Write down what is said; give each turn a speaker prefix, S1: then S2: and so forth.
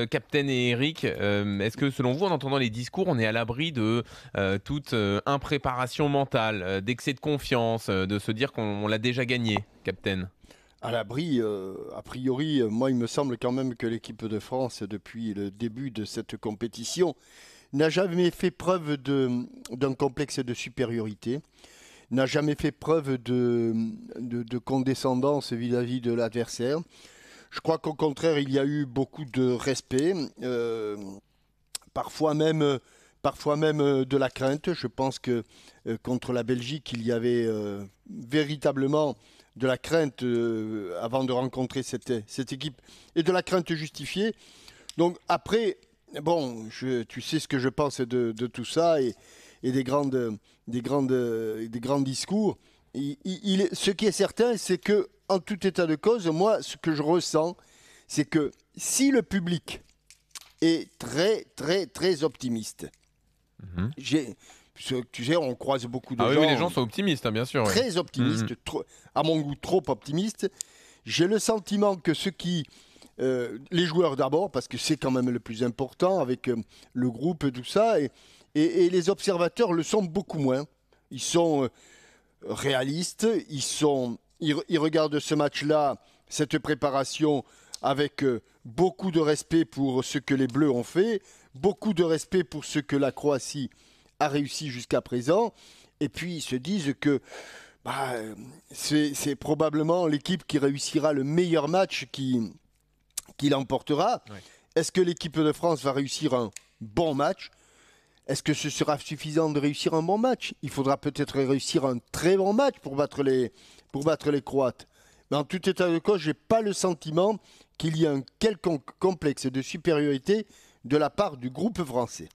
S1: Captain et Eric, est-ce que selon vous, en entendant les discours, on est à l'abri de toute impréparation mentale, d'excès de confiance, de se dire qu'on l'a déjà gagné, Captain?
S2: À l'abri, a priori, moi, il me semble quand même que l'équipe de France, depuis le début de cette compétition, n'a jamais fait preuve d'un complexe de supériorité, n'a jamais fait preuve de condescendance vis-à-vis de l'adversaire. Je crois qu'au contraire, il y a eu beaucoup de respect, parfois même, parfois même de la crainte. Je pense que contre la Belgique, il y avait véritablement de la crainte avant de rencontrer cette équipe et de la crainte justifiée. Donc après, bon, tu sais ce que je pense de tout ça et des grands discours. Ce qui est certain, c'est que en tout état de cause, moi, ce que je ressens, c'est que si le public est très, très, très optimiste,
S1: Mhm.
S2: j'ai, tu sais, on croise beaucoup de
S1: Ah oui, oui, les gens
S2: gens
S1: sont optimistes, hein, bien sûr. Oui.
S2: très
S1: Mhm.
S2: optimistes, à mon goût trop optimistes. J'ai le sentiment que les joueurs d'abord, parce que c'est quand même le plus important avec le groupe et tout ça, et les observateurs le sont beaucoup moins. Ils sont réalistes, ils regardent ce match-là, cette préparation, avec beaucoup de respect pour ce que les Bleus ont fait, beaucoup de respect pour ce que la Croatie a réussi jusqu'à présent, et puis ils se disent que bah, c'est probablement l'équipe qui réussira le meilleur match qui l'emportera.
S1: Ouais.
S2: Est-ce que l'équipe de France va réussir un bon match? Est-ce que ce sera suffisant de réussir un bon match? Il faudra peut-être réussir un très bon match pour battre les Croates. Mais en tout état de cause, je n'ai pas le sentiment qu'il y ait un quelconque complexe de supériorité de la part du groupe français.